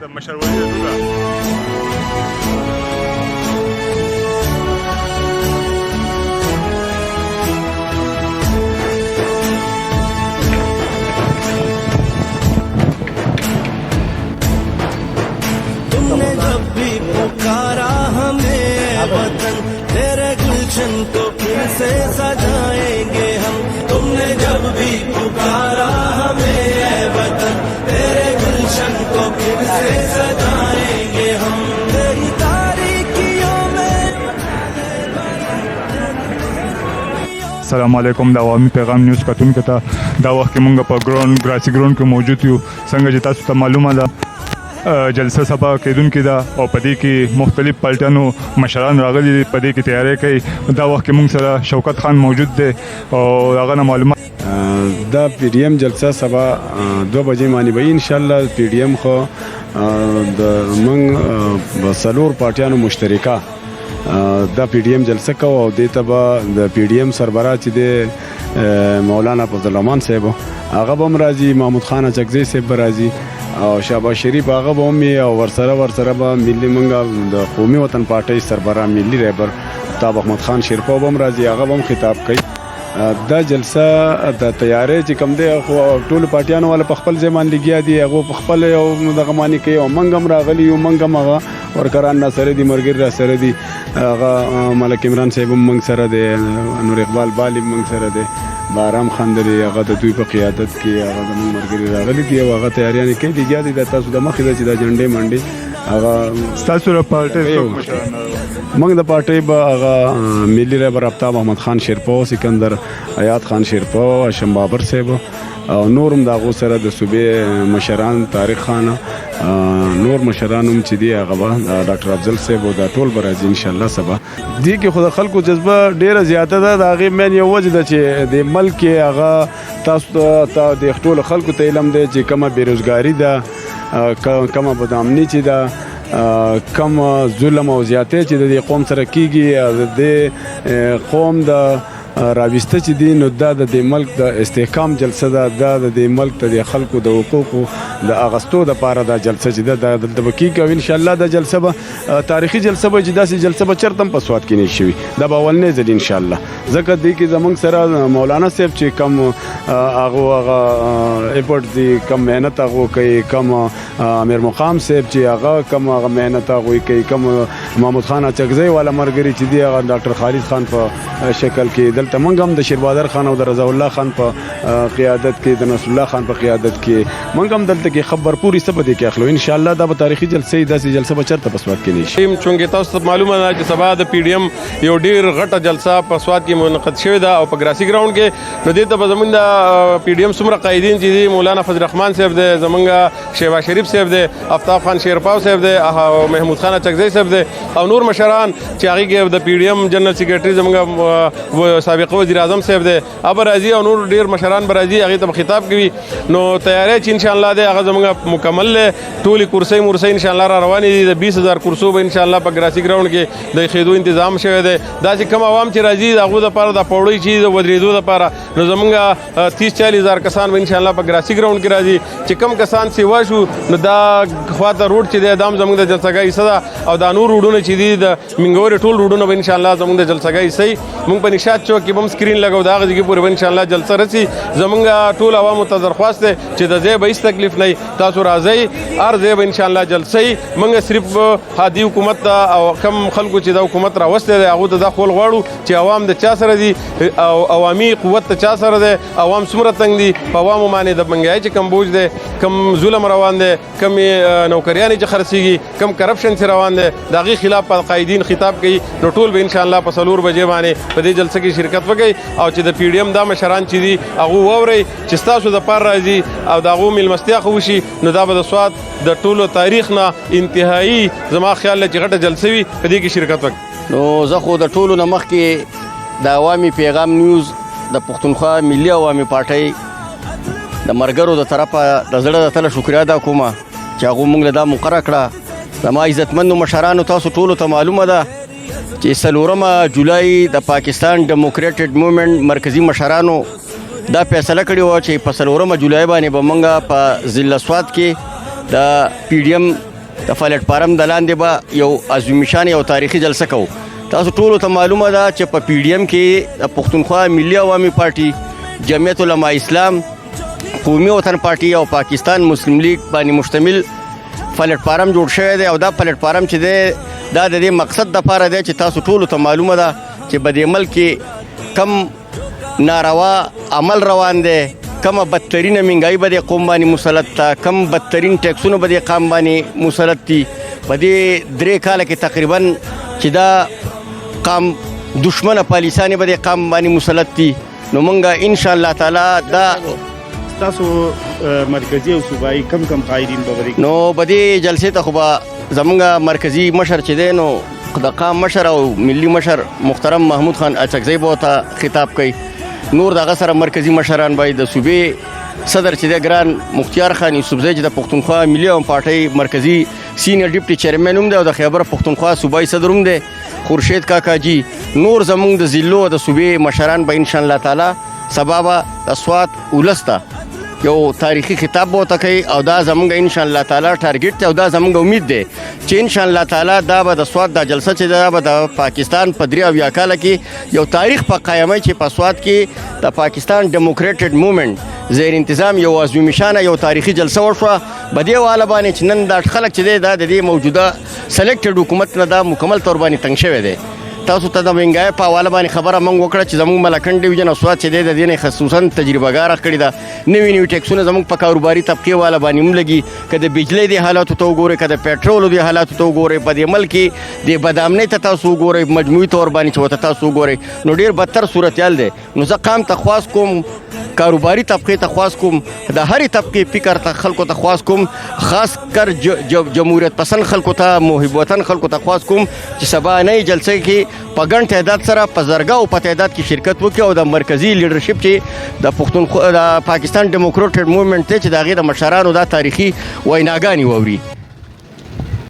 د مشر وزیر तुमने जब भी पुकारा हमें वतन तेरे गुलशन को फिर से सजाएंगे हम। तुमने जब भी पुकारा हमें वतन तेरे गुलशन को फिर से सजाएंगे हम। तेरी तारीकियों में السلام علیکم د عوامي پیغام نیوز کتونکو ته دا وخت کې مونږ په ګراوند ګراسي ګراوند کې موجود یو څنګه چې تاسو ته معلومه ده جلسه سبا کېدونکې ده او په دې کې مختلف پارټیانو مشران راغلي دي په دې کې تیاری کوي دا وخت کې مونږ سره شوکت خان موجود دی او هغه نه معلومات دا پی ډی ایم جلسه سبا 2 بجې باندې به ان شاء الله پی ډی ایم خو د موږ بسلور پارټیانو مشترکه دا پی ډی ایم جلسه کو او د تبا د پی ډی ایم سربراہ چې د مولانا فضل الرحمن صاحب هغه بم راځي محمود خان چکزی صاحب راځي او شهباز شریف هغه به مې او ورسره به ملي منګه د قومي وطن پارټي سربراہ ملي رهبر تاب احمد خان شیرپا بم راځي هغه بم خطاب کوي دا جلسه د تیاری چې کوم دی خو ټول پارټیانو ول په خپل ځمان لګیا دي هغه په خپل یو دغه معنی کوي او منګم راغلی یو منګم هغه ورکران ناصر دي مرګر را سره دي هغه ملک عمران صاحب منګ سره دي انور اقبال بالی منګ سره دي بارام خان دی هغه د دوی په قیادت کې هغه د مرګر راغلی دي او هغه تیاریان کوي دي لګیا دي د تاسو د مخې د جنډې منډي هغه تاسو را پارټي موږ د پارټي به هغه ملي رهبر آفتاب احمد خان شیرپا سکندر حیات خان شیرپا هاشم بابر صاحب او نورم دغه سره د صوبې مشران طارق خان نور مشران هم چې دی هغه ډاکټر افضل صاحب او د ټول برازي ان شاء الله سبا دي کې خو د خلکو جذبه ډیره زیاته ده د هغه مین یو وجه ده چې د ملک هغه تاسو ته د ټول خلکو ته علم دی چې کومه بیروزګاری ده کومه بدامنی چې ده کم ظلم او زیاتې چې د قوم سره کیږي د قوم د راويسته چې دی نو د ملک د استحکام جلسه ده د ملک د خلکو د حقوقو د اغستو د پاره د جلسه چې د بکی کوي ان شاء الله د جلسه به تاریخي جلسه به جداسي جلسه به چرتم په سواد کې نه شي دا به ولنه ځل ان شاء الله ځکه دی کې زمونږ سره مولانا صاحب چې کم هغه ایفورت دي کم مهنت هغه کوي کم امیر مقام صاحب چې هغه کم هغه مهنت هغه کوي کم محمود خان چکزی والا مرګري چې دی هغه ډاکټر خالد خان په شکل کې دلته موږ هم د شیربادر خان او د رضا الله خان په قیادت کې د نصر الله خان په قیادت کې موږ هم دلته کې خبر پوری سبا دي کې اخلو ان شاء الله دا به تاریخي جلسه داسې جلسه به چرته په سواد کې نشي چونګې تاسو معلومه ده چې سبا د پی ډی ایم یو ډیر غټه جلسه په سواد کې منعقد شوې ده او په ګراسي ګراوند کې نو دې ته زمونږ د پی ډی ایم څومره قائدین چې دي مولانا فضل الرحمن صاحب دی زمونږ شهباز شریف صاحب دی آفتاب خان شیرپا صاحب دی او محمود خان چکزی صاحب دی او نور مشران چې هغه کې د پی ډی ایم جنرال سیکریټری زمونږ سابق وزیر اعظم صاحب دی ابر راځي او نور ډیر مشران برازي هغه ته خطاب کوي نو تیاری چې ان شاء الله دی هغه زمونږ مکمل ټولي کرسي مرسي ان شاء الله را روانې دي د 20000 کرسو به ان شاء الله په ګراسي ګراوند کې د خېدو تنظیم شوی دی دا چې کوم عوام چې راځي دغه د پاره د پوړی چې د ودریدو د پاره نو زمونږ 30-40 کسان به ان شاء الله په ګراسي ګراوند کې راځي چې کم کسان سیوا شو نو دا خواته روډ چې د ادم زمونږ د جلسګۍ صدا او د نور روډونه چې دي د منګوري ټول روډونه به ان شاء الله زمونږ د جلسګۍ صحیح مونږ په نشاط چوک کې بم سکرین لګاو دا غږی پورې ان شاء الله جلسه رسي زمونږ ټول عوامو ته درخواست ده چې د زه به هیڅ تکلیف نه تاسو راځي ارزه به ان شاء الله جلسه مونږ صرف هادي حکومت او کم خلکو چې د حکومت راوسته ده هغه د خپل غواړو چې عوام د چا سره دي او عوامي قوت ته چا سره ده عوام څومره تنګ دي په عوامو باندې د منګای چې کم بوج ده کم ظلم روان ده کم نوکریان چې خرڅيږي کم کرپشن سره روان ده دغه خلاف قائدین خطاب کوي نو ټول به ان شاء الله په سلور بجې باندې په دې جلسه کې شرکت وکړي او چې د پی ډی ایم دا مشران چې دي هغه ووري چې تاسو د پار راځي او دغه ملمستیا خو شي نو دا به د سواد د ټولو تاریخ نه انتهایی زما خیال چې غټه جلسه وي په دې کې شرکت وکړي نو زه خو د ټولو نه مخکې د عوامي پیغام نیوز د پښتونخوا ملي عوامي پارټۍ د مرګرو د طرفه د زړه د تله شکریا ادا کوم چې هغه موږ له دا مقرره کړه زما عزتمنو مشرانو تاسو ټولو ته معلومه ده چې 4 جولای د پاکستان ډیموکریټډ موومېنټ مرکزی مشرانو دا فیصله کړې و چې په 4 جولای باندې به موږ په ضلع سواد کې د پی ډی ایم د پلیټ فارم د لاندې به یو عظیم شان یو تاریخي جلسه کوو. تاسو ټولو ته معلومه ده چې په پی ډي ایم کې د پښتونخوا ملي عوامي پارټي، جمعیت علما اسلام، قومي وطن پارټي او پاکستان مسلم لیگ باندې مشتمل پلیټ فارم جوړ شوی دی. او دا پلیټ فارم چې دی دا د دې مقصد دپاره دی چې تاسو ټولو ته معلومه ده چې په دې ملک کې کم ناروا عمل روان دی، کمه بدترینه مهنګایي به دې قوم باندې مسلط ده، کم بدترین ټیکسونه به دې قوم باندې مسلط دي. په دې 3 کاله کې تقریبا چې دا قوم دشمنه پالیسانې به دې قوم باندې مسلط دي. نو مونږ انشاءالله تعالی دا تاسو مرکزی او صوبایي کم قایدین به وري نو په دې جلسې ته خو به زمونږ مرکزي مشر چې دی نو د قام مشر او ملي مشر محترم محمود خان اڅکزی به ورته خطاب کوي. نور دغه سره مرکزي مشران به د صوبې صدر چې دی ګران مختیار خان یوسفزی چې د پښتونخوا ملي عوامي پارټۍ مرکزي سینیئر ډیپټي چیرمن هم دی او د خیبر پښتونخوا صوبایي صدر هم دی خورشید کاکا جی. نور زمونږ د ضلعو د صوبې مشران به انشاءالله تعالی سبا به د سوات ولس ته یو تاریخي خطاب به ورته کوي او دا زمونږ انشاءالله تعالی ټارګټ دی او دا زمونږ امید دی چې انشاءالله تعالی دا به د سوات دا جلسه چې دا به د پاکستان په 73 کاله کې یو تاریخ په قیامي چې په سوات کې د پاکستان ډیموکریټډ موومېنټ زیر انتظام یو عظیم شانه یو تاریخي جلسه وشوه. په دې واله باندې چې نن دا خلک چې دی دا د دې موجوده سلیکټډ حکومت نه دا مکمل طور باندې تنګ شوی دی. تاسو ته د مهنګای په حواله باندې خبره موږ وکړه چې زموږ ملکنډ ډیویژن او سوات چې دی د دې نه خصوصا تجربه ګاره کړې ده. نوي ټیکسونه زموږ په کاروباري طبقې والا باندې هم لګي، که د بجلۍ د حالاتو ته وګورئ، که د پېټرولو د حالاتو ته وګورئ، په دې ملک کې د بدامنۍ ته تاسو وګورئ، مجموعي طور باندې چې ورته تاسو وګورئ نو ډېر بدتر صورتحال دی. نو زه قام ته خواست کوم، کاروباري طبقې ته خواست کوم، د هرې طبقې فکر ته خلکو ته خواست کوم، خاص کر جمهوریت پسند خلکو ته، محب وطن خلکو ته خواست کوم چې سبانۍ جلسې کې په ګڼ تعداد سره په زرګاو په تعداد کې شرکت وکړي او د مرکزي لیډرشپ چې د پښتونخوا د پاکستان ډیموکریټډ موومېنټ دی چې د هغې د مشرانو دا تاریخي ویناګانې واوري.